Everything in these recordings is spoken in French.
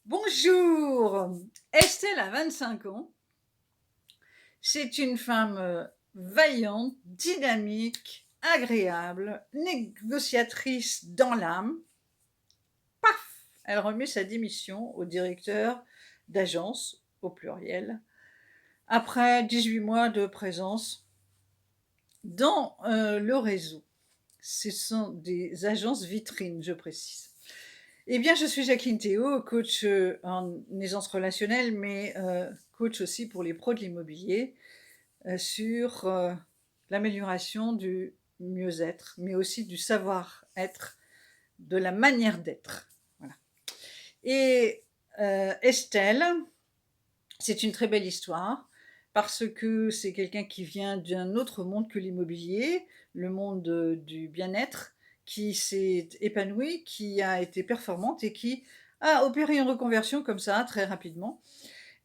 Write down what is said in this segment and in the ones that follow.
Bonjour, Estelle a 25 ans. C'est une femme vaillante, dynamique, agréable, négociatrice dans l'âme. Paf, elle remet sa démission au directeur d'agence, au pluriel, après 18 mois de présence dans le réseau. Ce sont des agences vitrines, je précise. Eh bien, je suis Jacqueline Théo, coach en aisance relationnelle, mais coach aussi pour les pros de l'immobilier, sur l'amélioration du mieux-être, mais aussi du savoir-être, de la manière d'être. Voilà. Et Estelle, c'est une très belle histoire parce que c'est quelqu'un qui vient d'un autre monde que l'immobilier, le monde du bien-être, qui s'est épanouie, qui a été performante et qui a opéré une reconversion comme ça très rapidement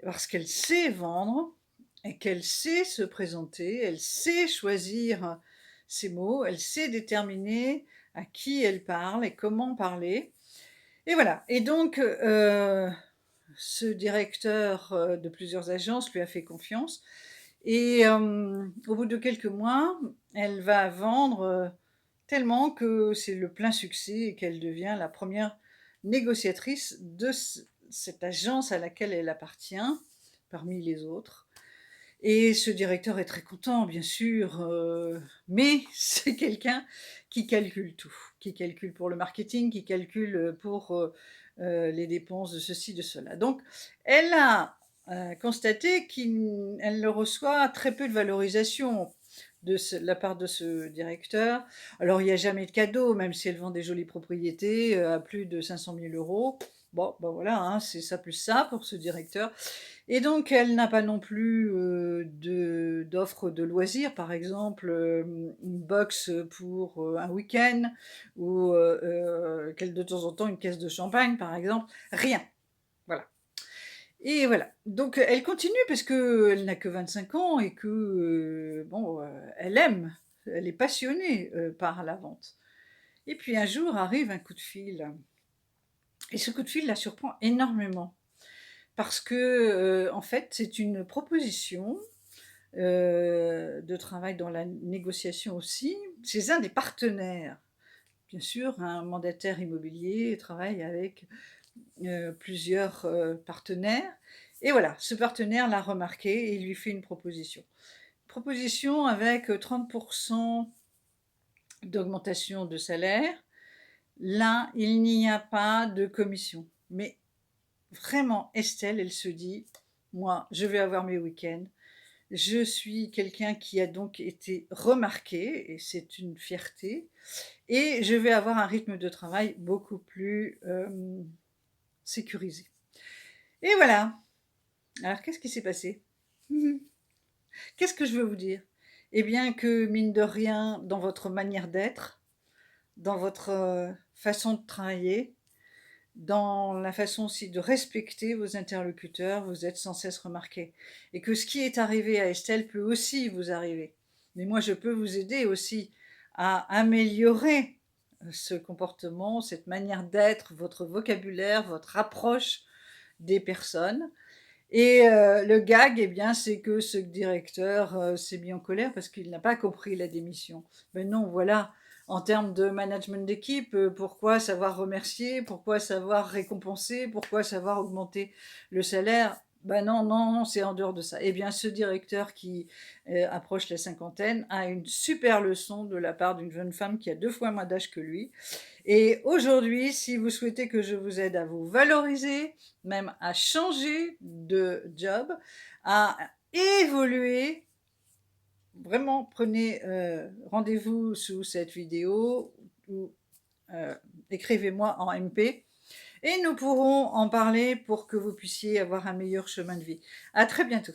parce qu'elle sait vendre et qu'elle sait se présenter, elle sait choisir ses mots, elle sait déterminer à qui elle parle et comment parler. Et voilà. Et donc, ce directeur de plusieurs agences lui a fait confiance. Et au bout de quelques mois, elle va vendre tellement que c'est le plein succès et qu'elle devient la première négociatrice de cette agence à laquelle elle appartient, parmi les autres. Et ce directeur est très content, bien sûr, mais c'est quelqu'un qui calcule tout, qui calcule pour le marketing, qui calcule pour les dépenses de ceci, de cela. Donc, elle a constaté qu'elle reçoit très peu de valorisation de la part de ce directeur. Alors, il n'y a jamais de cadeau, même si elle vend des jolies propriétés à plus de 500 000 euros. Bon, ben voilà, hein, c'est ça plus ça pour ce directeur. Et donc, elle n'a pas non plus d'offres de loisirs, par exemple, une box pour un week-end ou de temps en temps une caisse de champagne, par exemple. Rien. Voilà. Et voilà. Donc, elle continue parce qu'elle n'a que 25 ans et que, bon, elle aime, elle est passionnée par la vente. Et puis un jour arrive un coup de fil. Et ce coup de fil la surprend énormément. Parce que, en fait, c'est une proposition de travail dans la négociation aussi, chez un des partenaires. Bien sûr, un mandataire immobilier travaille avec plusieurs partenaires. Et voilà, ce partenaire l'a remarqué et il lui fait une proposition. Proposition avec 30% d'augmentation de salaire. Là, il n'y a pas de commission. Mais vraiment, Estelle, elle se dit, moi, je vais avoir mes week-ends. Je suis quelqu'un qui a donc été remarqué, et c'est une fierté, et je vais avoir un rythme de travail beaucoup plus sécurisé. Et voilà. Alors, qu'est-ce qui s'est passé? Qu'est-ce que je veux vous dire? Eh bien que, mine de rien, dans votre manière d'être, dans votre façon de travailler, dans la façon aussi de respecter vos interlocuteurs, vous êtes sans cesse remarqué. Et que ce qui est arrivé à Estelle peut aussi vous arriver. Mais moi, je peux vous aider aussi à améliorer ce comportement, cette manière d'être, votre vocabulaire, votre approche des personnes. Et le gag, eh bien, c'est que ce directeur s'est mis en colère parce qu'il n'a pas compris la démission. Mais non, voilà, en termes de management d'équipe, pourquoi savoir remercier, pourquoi savoir récompenser, pourquoi savoir augmenter le salaire? Ben non, non, non, c'est en dehors de ça. Eh bien, ce directeur qui approche la cinquantaine a une super leçon de la part d'une jeune femme qui a 2 fois moins d'âge que lui. Et aujourd'hui, si vous souhaitez que je vous aide à vous valoriser, même à changer de job, à évoluer, vraiment prenez rendez-vous sous cette vidéo ou écrivez-moi en MP et nous pourrons en parler pour que vous puissiez avoir un meilleur chemin de vie. À très bientôt.